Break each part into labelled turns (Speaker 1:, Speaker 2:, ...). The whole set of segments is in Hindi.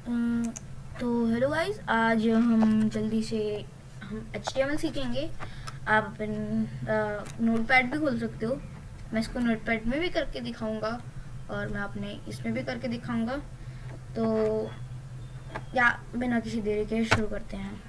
Speaker 1: तो हेलो गाइस, आज हम जल्दी से हम HTML सीखेंगे। आप अपन नोटपैड भी खोल सकते हो। मैं इसको नोटपैड में भी करके दिखाऊंगा और मैं अपने इसमें भी करके दिखाऊंगा। तो या बिना किसी देरी के शुरू करते हैं।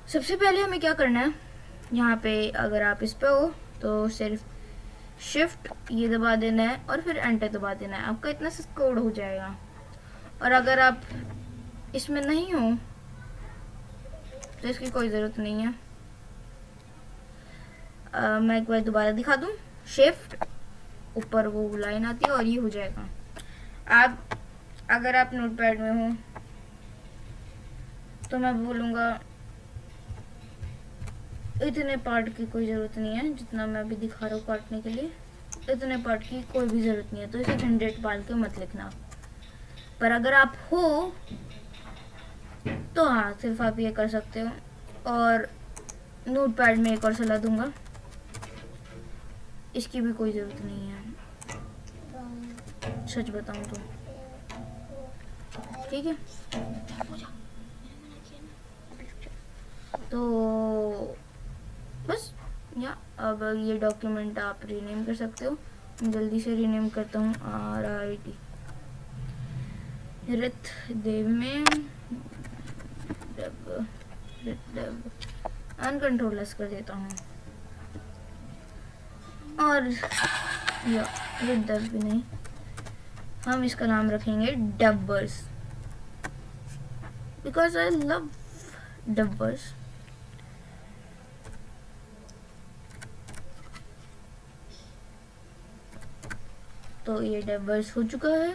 Speaker 1: सबसे पहले हमें क्या करना है, यहाँ पे अगर आप इस पे हो तो सिर्फ शिफ्ट ये दबा देना है और फिर एंटर दबा देना है। आपका इतना सा कोड हो जाएगा। और अगर आप इसमें नहीं हो तो इसकी कोई ज़रूरत नहीं है। मैं एक बार दोबारा दिखा दूँ। शिफ्ट ऊपर वो लाइन आती है और ये हो जाएगा। आप अगर आप नोटपैड में हो तो मैं बोलूँगा इतने पार्ट की कोई ज़रूरत नहीं है, जितना मैं अभी दिखा रहा हूँ काटने के लिए। इतने पार्ट की कोई भी ज़रूरत नहीं है, तो इसे झंझट पाल के मत लिखना। पर अगर आप हो तो हाँ, सिर्फ आप ये कर सकते हो। और नोटपैड में एक और सलाह दूंगा, इसकी भी कोई ज़रूरत नहीं है, सच बताऊं तो। ठीक है, तो बस या अब ये डॉक्यूमेंट आप रीनेम कर सकते हो। मैं जल्दी से रीनेम करता हूँ RIT रित देव में अनकंट्रोललेस कर देता हूँ। और या रित देव भी नहीं, हम इसका नाम रखेंगे डब्बर्स, बिकॉज आई लव डब्बर्स। तो ये डब्बर्स हो चुका है।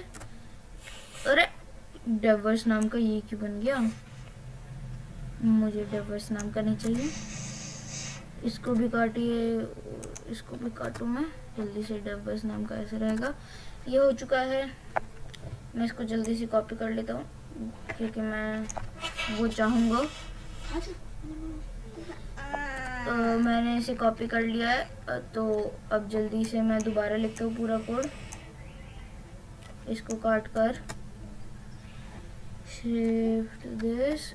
Speaker 1: अरे डब्बर्स नाम का ये क्यों बन गया? मुझे डब्बर्स नाम का नहीं चाहिए। इसको भी काटिए, इसको भी काटूँ मैं जल्दी से। डब्बर्स नाम का ऐसे रहेगा। ये हो चुका है। मैं इसको जल्दी से कॉपी कर लेता हूँ क्योंकि मैं वो चाहूँगा। मैंने इसे कॉपी कर लिया है। तो अब जल्दी से मैं दोबारा लिखता हूँ पूरा कोड। इसको काट कर शिफ्ट दिस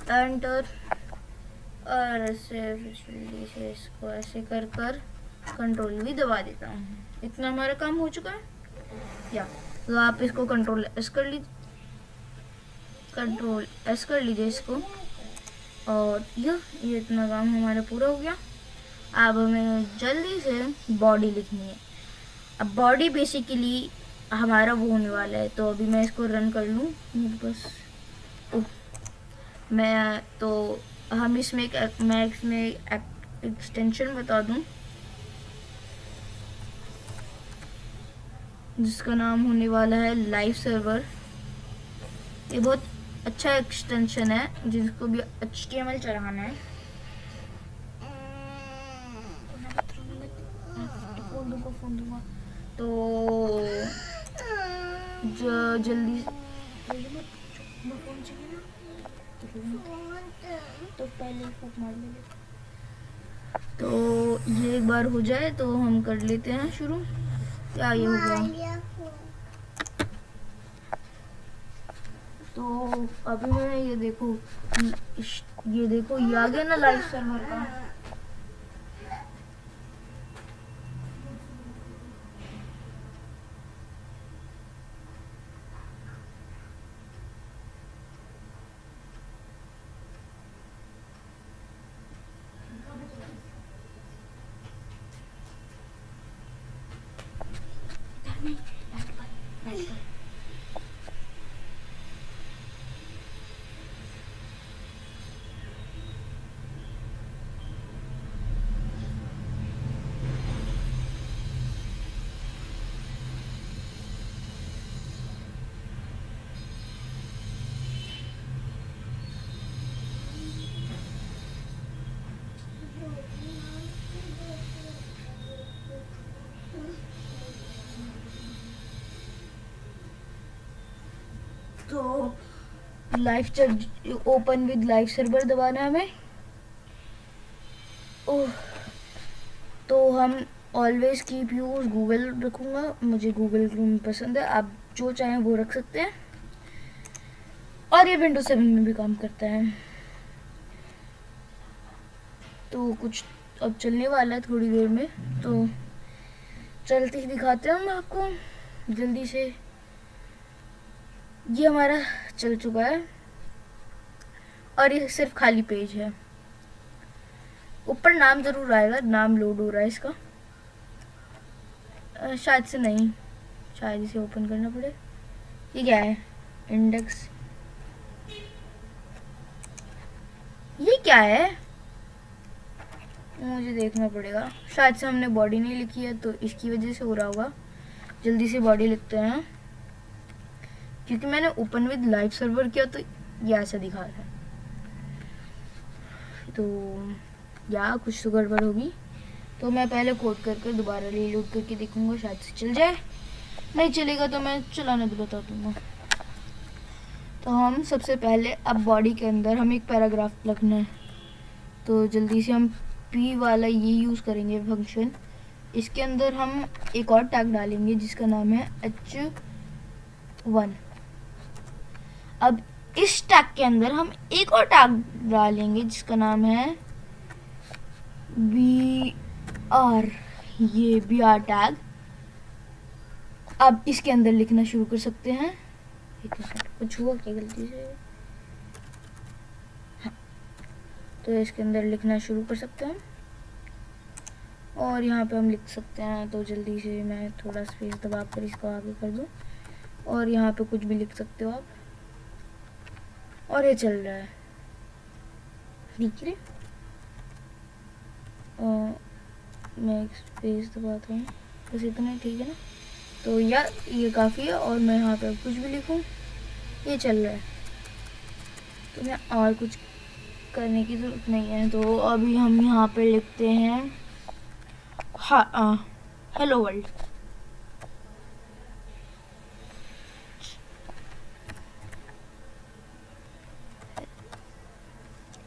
Speaker 1: एंटर और ऐसे जल्दी से इसको ऐसे कर कर कंट्रोल भी दबा देता हूँ। इतना हमारा काम हो चुका है। या तो आप इसको कंट्रोल एस कर लीजिए इसको। और ये इतना काम हमारा पूरा हो गया। अब हमें जल्दी से बॉडी लिखनी है। अब बॉडी बेसिकली हमारा वो होने वाला है। तो अभी मैं इसको रन कर लूँ बस। मैं तो हम इसमें मैं इसमें एक्सटेंशन बता दूं जिसका नाम होने वाला है लाइव सर्वर। ये बहुत अच्छा एक्सटेंशन है जिसको भी HTML चलाना है। फोन दूंगा तो जल्दी तो पहले फूक मार लेंगे। तो ये एक बार हो जाए तो हम कर लेते हैं शुरू। क्या ये हो गया? तो अभी मैं ये देखो ये आ गया ना लाइव सर्वर का। तो live open with live server दबाना है हमें। ओह, तो हम ऑलवेज कीप यूज गूगल रखूँगा। मुझे गूगल क्रोम पसंद है, आप जो चाहें वो रख सकते हैं। और ये विंडोज 7 में भी काम करता है। तो कुछ अब चलने वाला है थोड़ी देर में, तो चलते ही दिखाते हैं हम आपको जल्दी से। ये हमारा चल चुका है और ये सिर्फ खाली पेज है। ऊपर नाम जरूर आएगा, नाम लोड हो रहा है इसका। शायद से नहीं, शायद इसे ओपन करना पड़े। ये क्या है? इंडेक्स। ये क्या है? मुझे देखना पड़ेगा। शायद से हमने बॉडी नहीं लिखी है तो इसकी वजह से हो रहा होगा। जल्दी से बॉडी लिखते हैं, क्योंकि मैंने ओपन विद लाइव सर्वर किया तो ये ऐसा दिखा रहा है। तो या कुछ तो गड़बड़ होगी, तो मैं पहले कोड करके दोबारा रीलोड करके देखूंगा, शायद से चल जाए। नहीं चलेगा तो मैं चलाना तो बता दूंगा। तो हम सबसे पहले अब बॉडी के अंदर हम एक पैराग्राफ लिखना है, तो जल्दी से हम पी वाला ये यूज़ करेंगे फंक्शन। इसके अंदर हम एक और टैग डालेंगे जिसका नाम है h1। अब इस टैग के अंदर हम एक और टैग डालेंगे जिसका नाम है br, ये br टैग। अब इसके अंदर लिखना शुरू कर सकते हैं। कुछ हुआ क्या गलती से? हाँ, तो इसके अंदर लिखना शुरू कर सकते हैं और यहाँ पे हम लिख सकते हैं। तो जल्दी से मैं थोड़ा स्पेस दबा कर इसको आगे कर दूँ और यहाँ पे कुछ भी लिख सकते हो आप। और ये चल रहा है, ठीक है। मैं एक स्पेस दबाता हूँ, बस इतना, ठीक है ना? तो यार ये काफ़ी है और मैं यहाँ पे कुछ भी लिखूँ, ये चल रहा है, तो मैं और कुछ करने की ज़रूरत नहीं है। तो अभी हम यहाँ पे लिखते हैं हाँ, हेलो वर्ल्ड।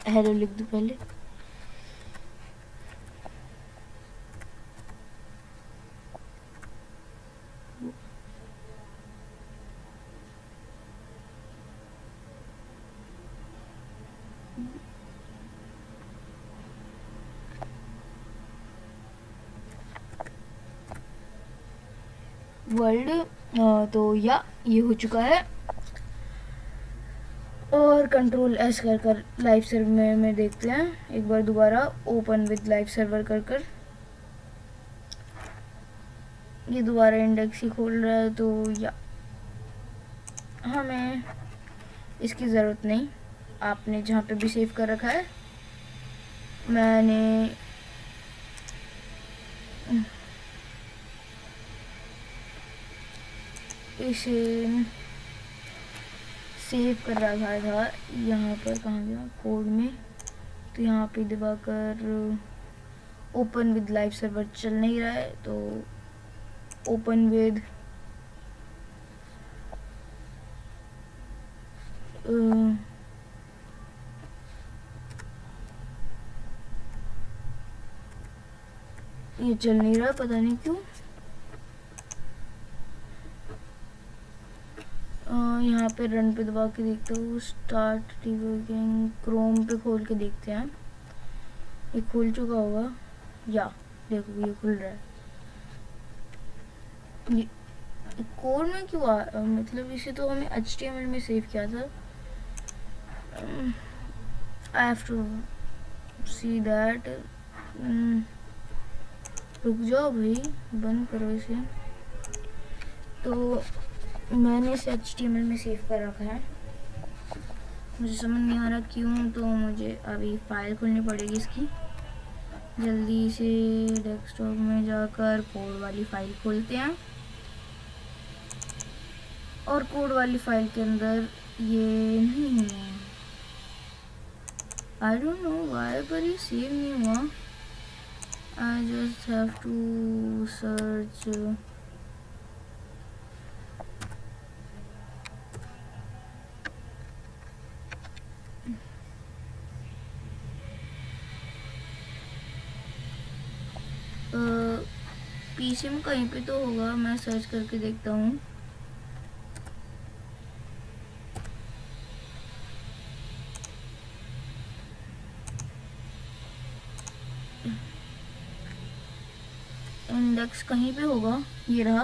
Speaker 1: हेलो लिख दो पहले। वर्ल्ड। तो या ये हो चुका है। और कंट्रोल एस कर लाइव सर्वर में देखते हैं एक बार दोबारा। ओपन विद लाइव सर्वर कर ये दोबारा इंडेक्स ही खोल रहा है। तो या हमें इसकी ज़रूरत नहीं, आपने जहाँ पे भी सेव कर रखा है। मैंने इसे सेव कर रखा था यहाँ पर, कहाँ गया कोड में, तो यहाँ पे दबाकर ओपन विद लाइव सर्वर चल नहीं रहा है। तो ओपन विद ये चल नहीं रहा, पता नहीं क्यों। यहाँ पे रन पे दबा के देखता हूँ। स्टार्ट डिबगिंग, क्रोम पे खोल के देखते हैं। ये खुल चुका होगा, या देखो ये खुल रहा है। ये कोड में क्यों मतलब इसे तो हमें HTML में सेव किया था। I have to see that. रुक जाओ भाई, बंद करो इसे। तो मैंने इसे HTML में सेव कर रखा है, मुझे समझ नहीं आ रहा क्यों। तो मुझे अभी फाइल खोलनी पड़ेगी इसकी। जल्दी से डेस्कटॉप में जाकर कोड वाली फाइल खोलते हैं और कोड वाली फाइल के अंदर ये नहीं है। आई डोंट नो व्हाई, पर ये सेव नहीं हुआ। I just have to search. PC में कहीं पे तो होगा, मैं सर्च करके देखता हूँ। इंडेक्स कहीं पे होगा, ये रहा।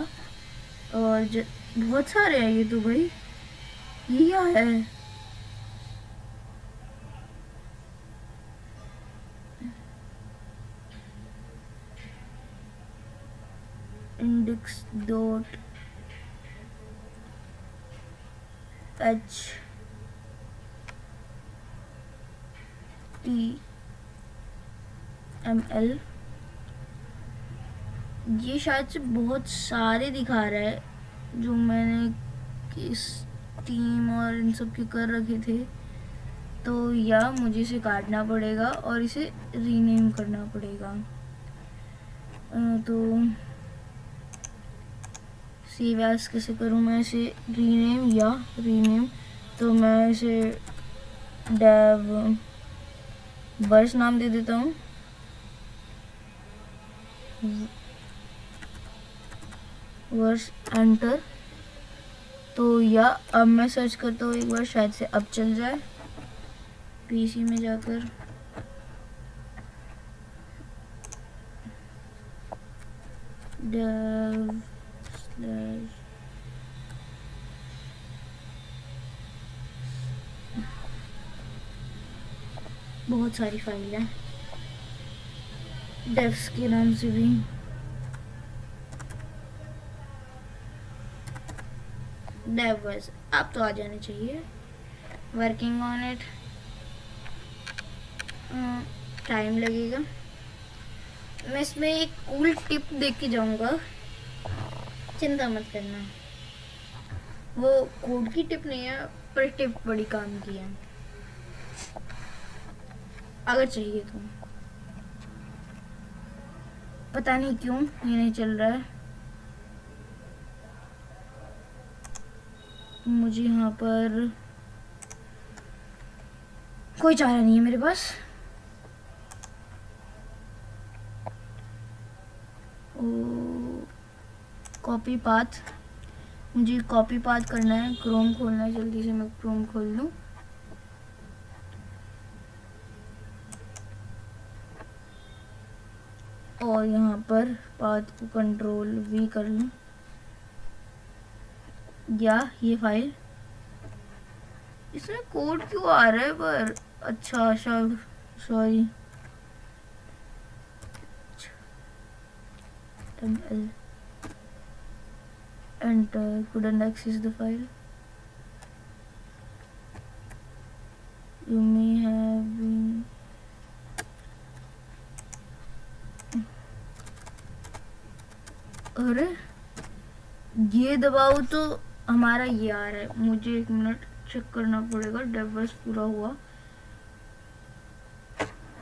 Speaker 1: और बहुत सारे हैं ये तो भाई, ये क्या है? Index dot H T M L. ये शायद से बहुत सारे दिखा रहा है जो मैंने इस टीम और इन सब के कर रखे थे। तो या मुझे इसे काटना पड़ेगा और इसे रीनेम करना पड़ेगा। तो सेव एज कैसे करूँ मैं इसे? रीनेम तो मैं इसे डेव वर्स नाम दे देता हूँ। वर्स एंटर। तो या अब मैं सर्च करता हूँ एक बार, शायद से अब चल जाए। पीसी में जाकर dev slash बहुत सारी फाइल है devs के नाम से भी। devs आप तो आ जाने चाहिए। वर्किंग ऑन इट, टाइम लगेगा। मैं इसमें एक कूल टिप देख के जाऊंगा, चिंता मत करना। वो कोड की टिप नहीं है, पर टिप बड़ी काम की है, अगर चाहिए तो। पता नहीं क्यों ये नहीं चल रहा है। मुझे यहाँ पर कोई चारा नहीं है मेरे पास। कॉपी पाथ, मुझे कॉपी पाथ करना है। क्रोम खोलना है, जल्दी से मैं क्रोम खोल लूँ। और यहाँ पर पाथ को कंट्रोल V कर लूँ। या ये फाइल, इसमें कोड क्यों आ रहा है पर? अच्छा sorry, enter, couldn't access the file, you may have been अरे ये दबाओ तो हमारा ये आ रहा है। मुझे 1 मिनट चेक करना पड़ेगा। डेवल्स पूरा हुआ,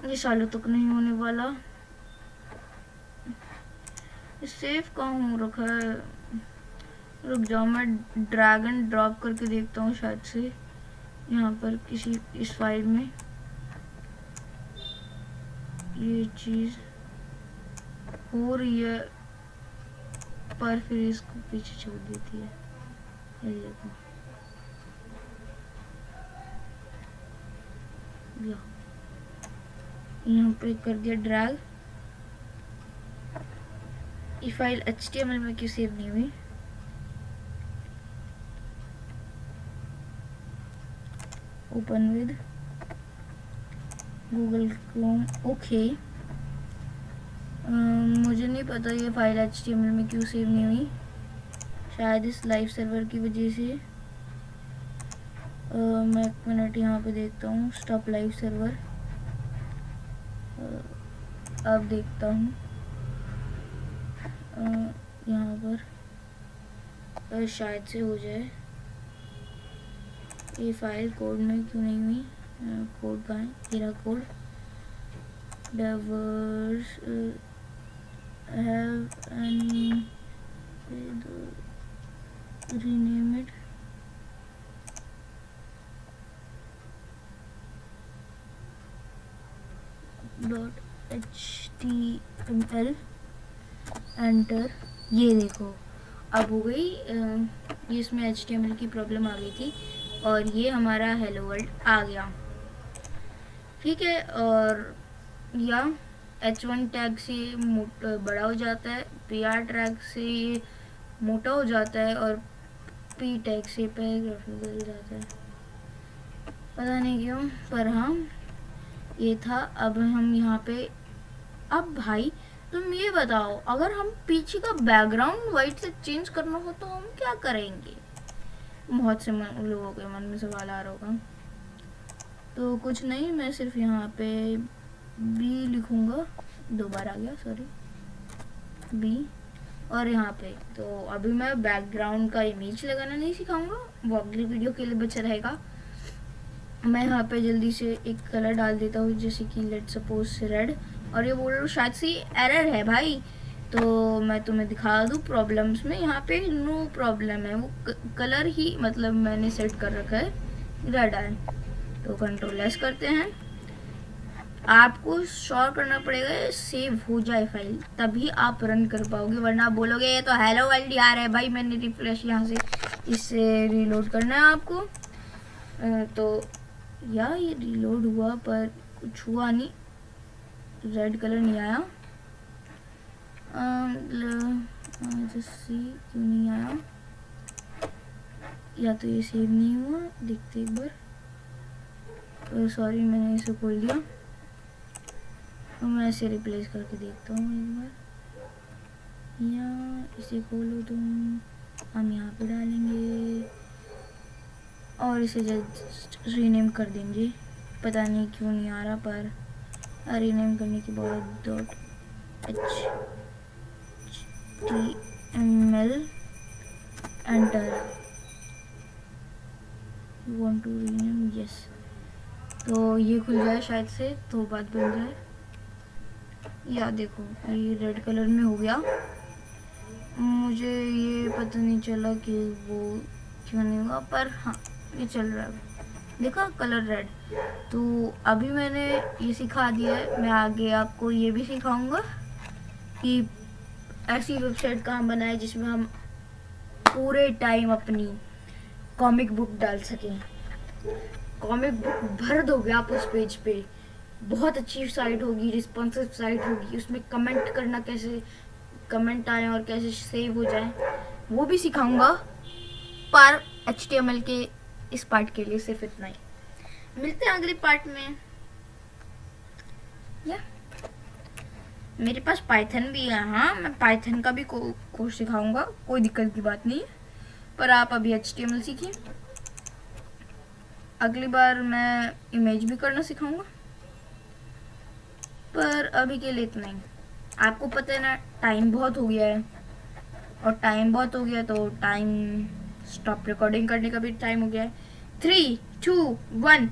Speaker 1: ये सालों तक नहीं होने वाला। सेव कहाँ हो रखा है? रुक जाओ, मैं ड्रैग एंड ड्रॉप करके देखता हूँ, शायद से यहाँ पर किसी इस फाइल में ये चीज़ हो रही है, पर फिर इसको पीछे छोड़ देती है। ये देखो, यहाँ पे कर दिया ड्रैग। ये फाइल HTML में क्यों सेव नहीं हुई? Open with Google Chrome. Okay, मुझे नहीं पता ये फाइल HTML में क्यों सेव नहीं हुई, शायद इस लाइव सर्वर की वजह से। मैं 1 मिनट यहाँ पे देखता हूँ, स्टॉप लाइव सर्वर। अब देखता हूँ यहाँ पर शायद से हो जाए। ये फाइल कोड में क्यों नहीं हुई? कोड कहाँ है? तेरा code devs have any rename it .html enter. ये देखो अब हो गई। ये इसमें HTML की प्रॉब्लम आ गई थी और ये हमारा हेलो वर्ल्ड आ गया। ठीक है, और या H1 टैग से बड़ा हो जाता है, PR टैग से मोटा हो जाता है और P टैग से पैराग्राफ बदल जाता है। पता नहीं क्यों, पर हाँ ये था। अब हम यहाँ पे, अब भाई तुम ये बताओ, अगर हम पीछे का बैकग्राउंड वाइट से चेंज करना हो तो हम क्या करेंगे? बहुत से लोगों के मन में सवाल आ रहा होगा। तो कुछ नहीं, मैं सिर्फ यहाँ पे बी लिखूँगा, 2 बार आ गया, सॉरी, बी। और यहाँ पे तो अभी मैं बैकग्राउंड का इमेज लगाना नहीं सिखाऊंगा, वो अगली वीडियो के लिए बचा रहेगा। मैं यहाँ पे जल्दी से एक कलर डाल देता हूँ, जैसे कि लेट सपोज रेड। और ये बोल रहा हूँ शायद से एरर है भाई, तो मैं तुम्हें दिखा दूँ प्रॉब्लम्स में। यहाँ पे नो प्रॉब्लम है, वो कलर ही मतलब मैंने सेट कर रखा है रेड है। तो कंट्रोल एस करते हैं। आपको श्योर करना पड़ेगा सेव हो जाए फाइल, तभी आप रन कर पाओगे, वरना आप बोलोगे ये तो हेलो वर्ल्ड आ रहा है भाई, मैंने रिफ्रेश यहाँ से इससे रीलोड करना है आपको। तो यार ये रीलोड हुआ पर कुछ हुआ नहीं, रेड कलर नहीं आया। जैसे क्यों नहीं आया, या तो ये सेव नहीं हुआ, देखते एक बार। सॉरी मैंने इसे खोल दिया, तो मैं इसे रिप्लेस करके देखता हूँ एक बार। या इसे खोलो तुम, हम यहाँ पे डालेंगे और इसे जस्ट रीनेम कर देंगे। पता नहीं क्यों नहीं आ रहा, पर रीनेम करने के बाद .html enter, want to rename, yes. तो ये खुल जाए शायद से, तो बात बन जाए। या देखो ये रेड कलर में हो गया, मुझे ये पता नहीं चला कि वो क्यों नहीं हुआ, पर हाँ ये चल रहा है, देखा कलर रेड। तो अभी मैंने ये सिखा दिया है, मैं आगे आपको ये भी सिखाऊंगा कि ऐसी वेबसाइट कहाँ बनाए जिसमें हम पूरे टाइम अपनी कॉमिक बुक डाल सकें। कॉमिक बुक भर दोगे आप उस पेज पे, बहुत अच्छी साइट होगी, रिस्पॉन्सिव साइट होगी। उसमें कमेंट करना, कैसे कमेंट आए और कैसे सेव हो जाए, वो भी सिखाऊंगा। पर HTML के इस पार्ट के लिए सिर्फ इतना ही, मिलते हैं अगले पार्ट में। या मेरे पास पाइथन भी है, हाँ मैं पाइथन का भी कोर्स सिखाऊंगा, कोई दिक्कत की बात नहीं है। पर आप अभी HTML सीखिए, अगली बार मैं इमेज भी करना सिखाऊंगा। पर अभी के लिए इतना ही। आपको पता है ना टाइम बहुत हो गया है, और टाइम बहुत हो गया तो टाइम स्टॉप रिकॉर्डिंग करने का भी टाइम हो गया है। 3, 2, 1